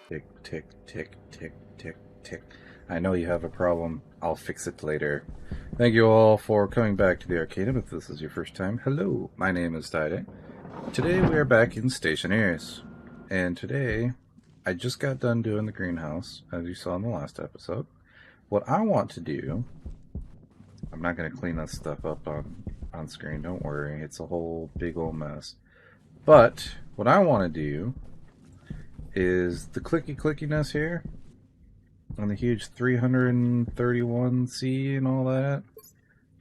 Tick, tick, tick, tick, tick, tick. I know you have a problem. I'll fix it later. Thank you all for coming back to the Arcanum. If this is your first time, hello. My name is TridentZ. Today we are back in Stationeers. And today, I just got done doing the greenhouse, as you saw in the last episode. What I want to do, I'm not going to clean that stuff up on screen, don't worry. It's a whole big old mess. But, what I want to do is the clickiness here on the huge 331C and all that.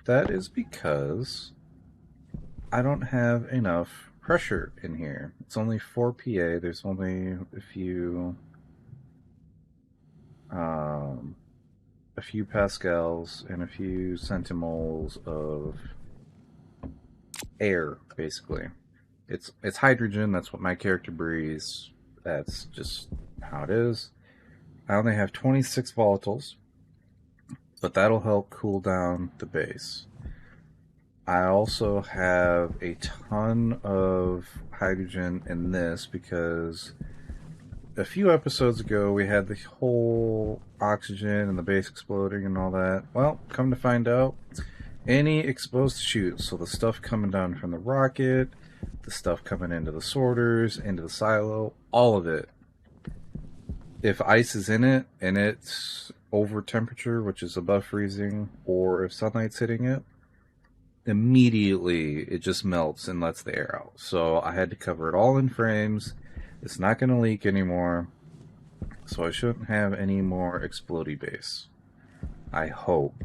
That is because I don't have enough pressure in here. It's only 4 PA. There's only a few pascals and a few centimoles of air, basically. It's hydrogen. That's what my character breathes. That's just how it is. I only have 26 volatiles, but that'll help cool down the base. I also have a ton of hydrogen in this because a few episodes ago we had the whole oxygen and the base exploding and all that. Well, come to find out, any exposed chute, so the stuff coming down from the rocket, the stuff coming into the sorters, into the silo, all of it. If ice is in it and it's over temperature, which is above freezing, or if sunlight's hitting it, immediately it just melts and lets the air out. So I had to cover it all in frames. It's not going to leak anymore, so I shouldn't have any more explodey base. I hope.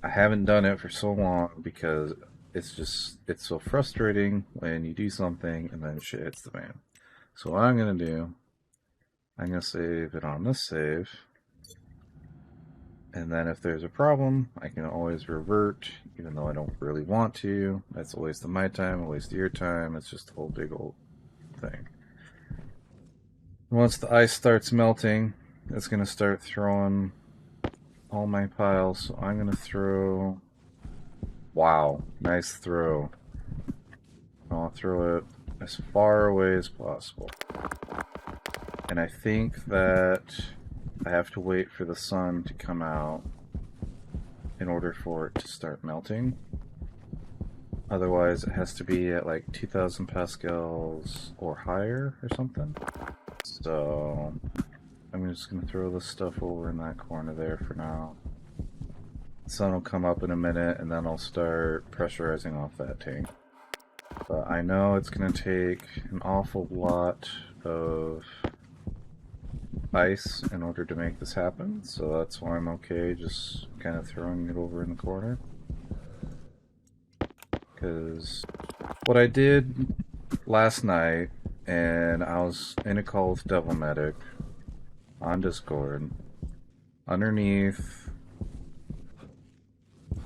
I haven't done it for so long because it's so frustrating when you do something and then shit hits the fan. So what I'm going to do, I'm going to save it on this save. And then if there's a problem, I can always revert, even though I don't really want to. That's a waste of my time, a waste of your time. It's just a whole big old thing. Once the ice starts melting, it's going to start throwing all my piles. So I'm going to throw... Wow, nice throw. I'll throw it as far away as possible. And I think that I have to wait for the sun to come out in order for it to start melting. Otherwise, it has to be at like 2000 pascals or higher or something. So I'm just going to throw this stuff over in that corner there for now. The sun will come up in a minute and then I'll start pressurizing off that tank. But I know it's going to take an awful lot of ice in order to make this happen, so that's why I'm okay just kind of throwing it over in the corner. Because what I did last night, and I was in a call with Devil Medic on Discord, underneath,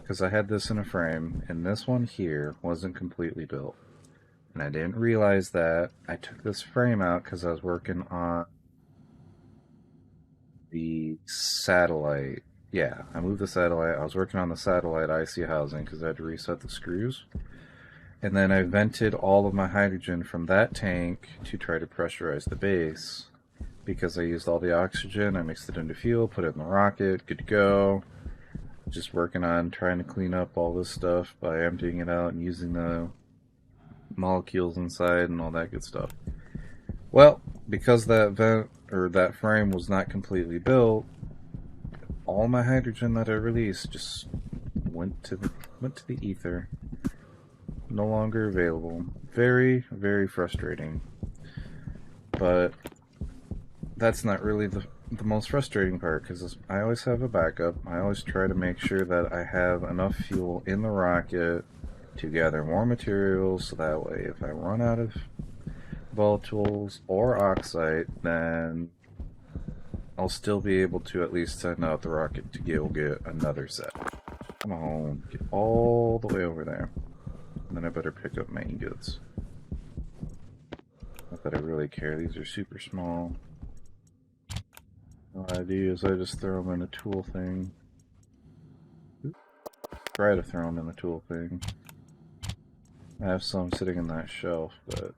because I had this in a frame, and this one here wasn't completely built. And I didn't realize that. I took this frame out because I was working on the satellite. Yeah, I moved the satellite. I was working on the satellite IC housing because I had to reset the screws. And then I vented all of my hydrogen from that tank to try to pressurize the base. Because I used all the oxygen, I mixed it into fuel, put it in the rocket, good to go. Just working on trying to clean up all this stuff by emptying it out and using the molecules inside and all that good stuff. Well, because that vent or that frame was not completely built, all my hydrogen that I released just went to the ether. No longer available. Very, very frustrating. But that's not really the most frustrating part, because I always have a backup. I always try to make sure that I have enough fuel in the rocket to gather more materials, so that way if I run out of volatiles or oxide, then I'll still be able to at least send out the rocket to go get another set. Come on, get all the way over there. And then I better pick up my ingots. Not that I really care, these are super small. What I do is I just throw them in a tool thing. Try to throw them in the tool thing. I have some sitting in that shelf, but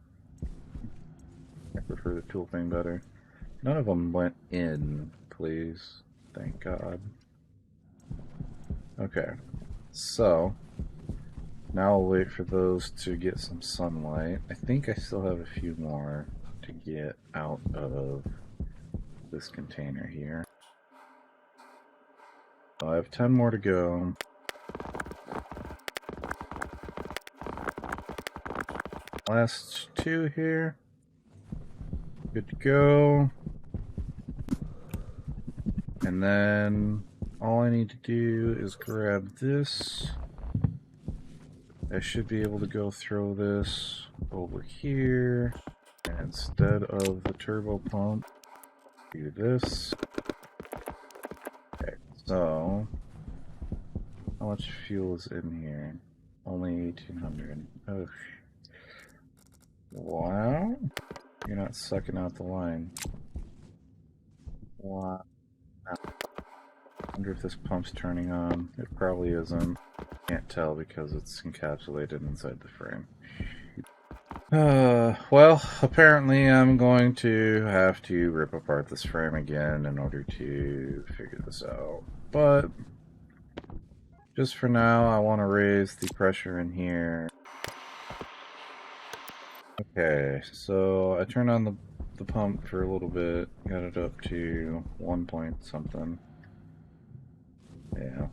for the tool thing better. None of them went in, please. Thank God. Okay, so now I'll wait for those to get some sunlight. I think I still have a few more to get out of this container here. I have 10 more to go. Last 2 here. Good to go. And then all I need to do is grab this. I should be able to go throw this over here. And instead of the turbo pump, do this. Okay, so how much fuel is in here? Only 1,800. Oh, wow. You're not sucking out the line. Wow. I wonder if this pump's turning on. It probably isn't. Can't tell because it's encapsulated inside the frame. Well, apparently I'm going to have to rip apart this frame again in order to figure this out. But just for now, I want to raise the pressure in here. Okay, so I turned on the pump for a little bit, got it up to 1 point something. Yeah.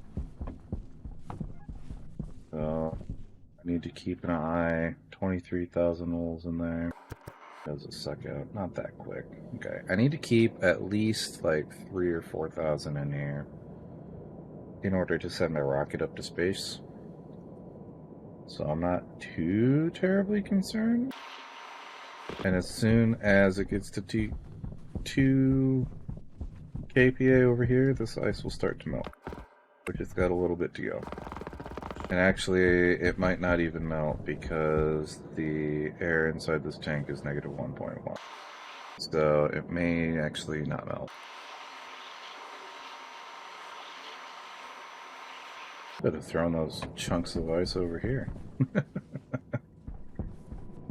So I need to keep an eye. 23,000 moles in there. Does it suck out? Not that quick. Okay, I need to keep at least like 3,000 or 4,000 in here in order to send a rocket up to space. So I'm not too terribly concerned. And as soon as it gets to 2 kPa over here, this ice will start to melt. But it's got a little bit to go. And actually, it might not even melt because the air inside this tank is negative 1.1. So it may actually not melt. Could have thrown those chunks of ice over here.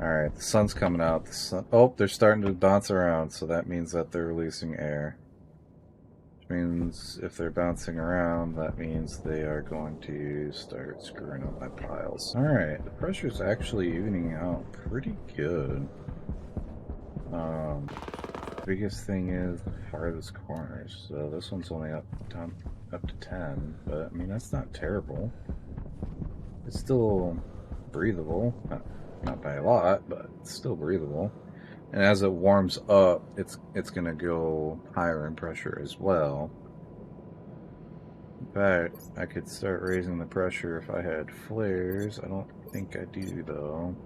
Alright, the sun's coming out. Oh, they're starting to bounce around, so that means that they're releasing air. Which means if they're bouncing around, that means they are going to start screwing up my piles. Alright, the pressure's actually evening out pretty good. Biggest thing is the farthest corners. So this one's only up to 10, but I mean that's not terrible. It's still breathable. Not by a lot, but it's still breathable. And as it warms up, it's going to go higher in pressure as well. In fact, I could start raising the pressure if I had flares. I don't think I do, though.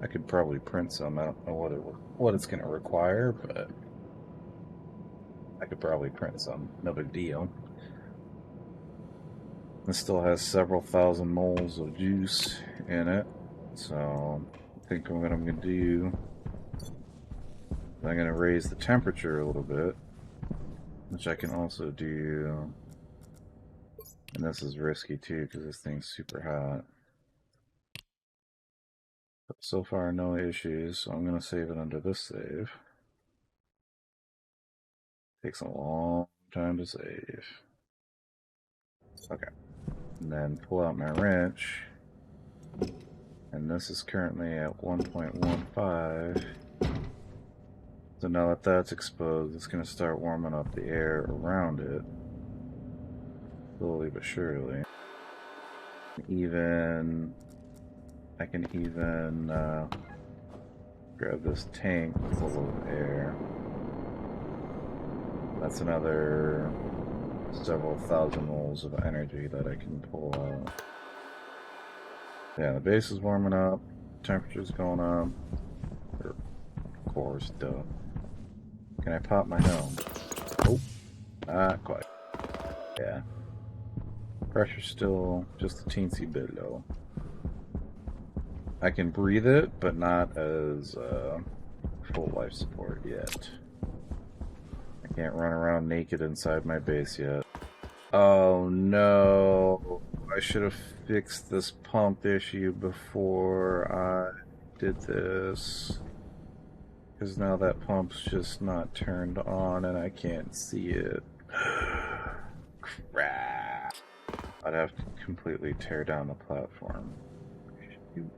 I could probably print some. I don't know what it's going to require, but I could probably print some. No big deal. This still has several thousand moles of juice in it. So I think what I'm going to do, I'm going to raise the temperature a little bit, which I can also do, and this is risky too because this thing's super hot. But so far no issues, so I'm going to save it under this save. Takes a long time to save. Okay, and then pull out my wrench. And this is currently at 1.15. So now that that's exposed, it's going to start warming up the air around it. Slowly but surely. I can even grab this tank full of air. That's another several thousand moles of energy that I can pull out. Yeah, the base is warming up, temperature's going up. Of course, duh. Can I pop my helm? Oh, not quite. Yeah. Pressure's still just a teensy bit low. I can breathe it, but not as full life support yet. I can't run around naked inside my base yet. Oh no. I should have fixed this pump issue before I did this. Because now that pump's just not turned on and I can't see it. Crap. I'd have to completely tear down the platform. Shoot.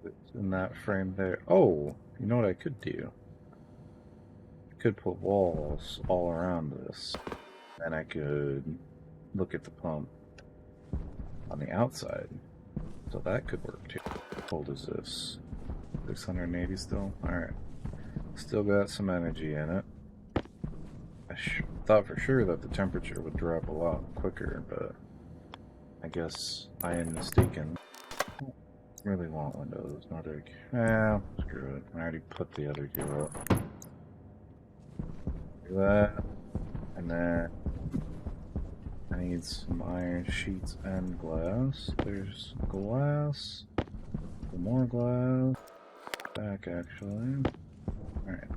It's in that frame there. Oh, you know what I could do? I could put walls all around this. And I could look at the pump on the outside. So that could work too. How old is this? 680 still? Alright. Still got some energy in it. I thought for sure that the temperature would drop a lot quicker, but I guess I am mistaken. I don't really want windows, not big. Screw it. I already put the other two up. Do that. And then I need some iron sheets and glass. There's glass. Some more glass. Back actually. Alright.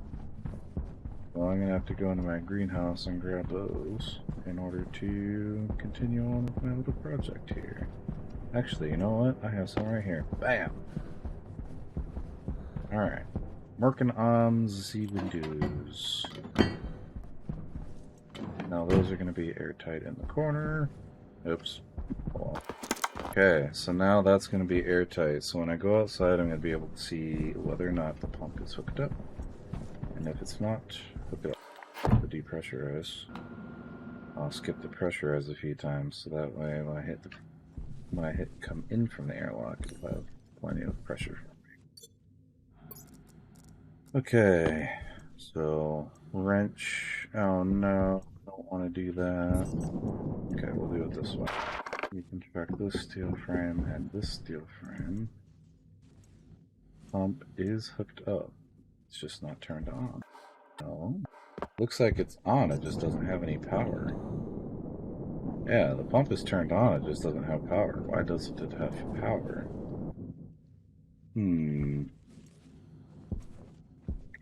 Well, I'm gonna have to go into my greenhouse and grab those in order to continue on with my little project here. Actually, you know what? I have some right here. Bam! Alright. Working on the windows. Now those are gonna be airtight in the corner. Oops. Hold on. Okay, so now that's gonna be airtight. So when I go outside, I'm gonna be able to see whether or not the pump is hooked up. And if it's not, hook it up to depressurize. I'll skip the pressurize a few times, so that way when I hit come in from the airlock, it'll have plenty of pressure. Okay, so wrench. Oh no, don't want to do that. Okay, we'll do it this way. You can check this steel frame and this steel frame. Pump is hooked up. It's just not turned on. No. Looks like it's on, it just doesn't have any power. Yeah, the pump is turned on, it just doesn't have power. Why doesn't it have power?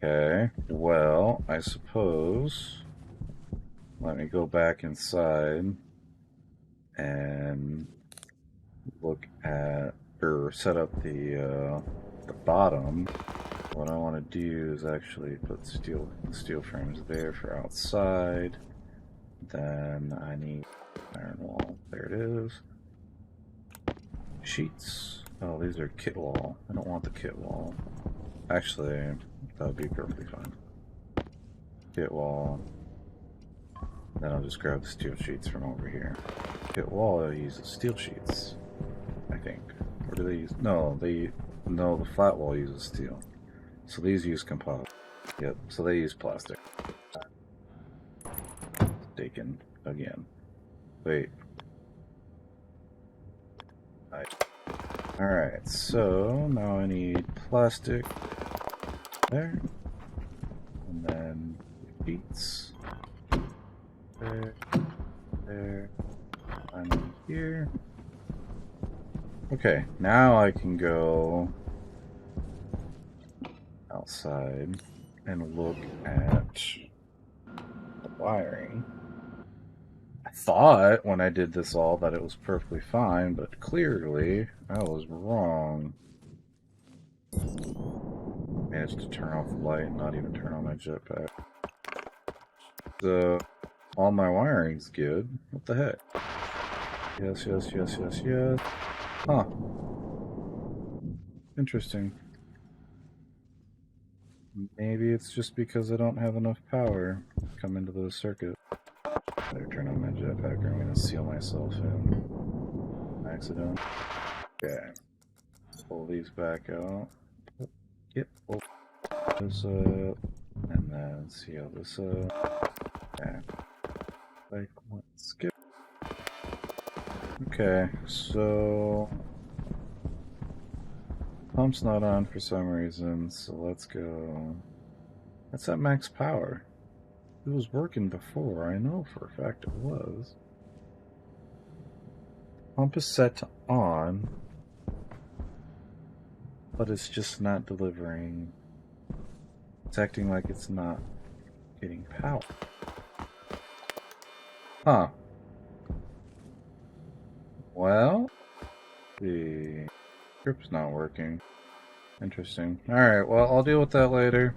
Okay, well, I suppose... Let me go back inside and look at, or set up the bottom. What I want to do is actually put steel frames there for outside. Then I need iron wall. There it is. Sheets. Oh, these are kit wall. I don't want the kit wall. Actually, that would be perfectly fine. Kit wall. Then I'll just grab the steel sheets from over here. Kit wall uses steel sheets, I think. Or do they use? No, the flat wall uses steel. So these use composite. Yep. So they use plastic. Taken again. Wait. Alright, so now I need plastic there. And then sheets. There. And here. Okay, now I can go outside and look at the wiring. I thought when I did this all that it was perfectly fine, but clearly I was wrong. Managed to turn off the light and not even turn on my jetpack. So all my wiring's good. What the heck? Yes, yes, yes, yes, yes. Huh. Interesting. Maybe it's just because I don't have enough power to come into the circuit. Better turn on my jetpack or I'm going to seal myself in. Accident. Okay. Pull these back out. Yep. Pull this up. And then seal this up. Okay. Like, let's skip. Okay, so pump's not on for some reason, so let's go. That's at max power. It was working before, I know for a fact it was. Pump is set to on, but it's just not delivering. It's acting like it's not getting power. Huh. Well, the script's not working. Interesting. Alright, well, I'll deal with that later.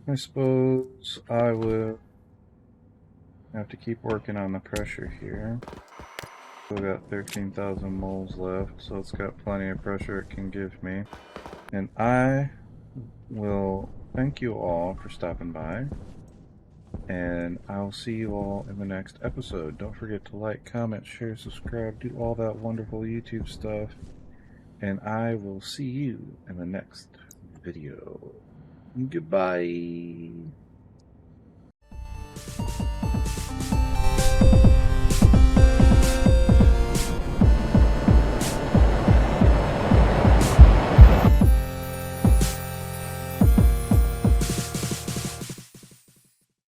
I suppose I will have to keep working on the pressure here. Still got 13,000 moles left, so it's got plenty of pressure it can give me. And I will thank you all for stopping by. And I'll see you all in the next episode. Don't forget to like, comment, share, subscribe, do all that wonderful YouTube stuff. And I will see you in the next video. Goodbye.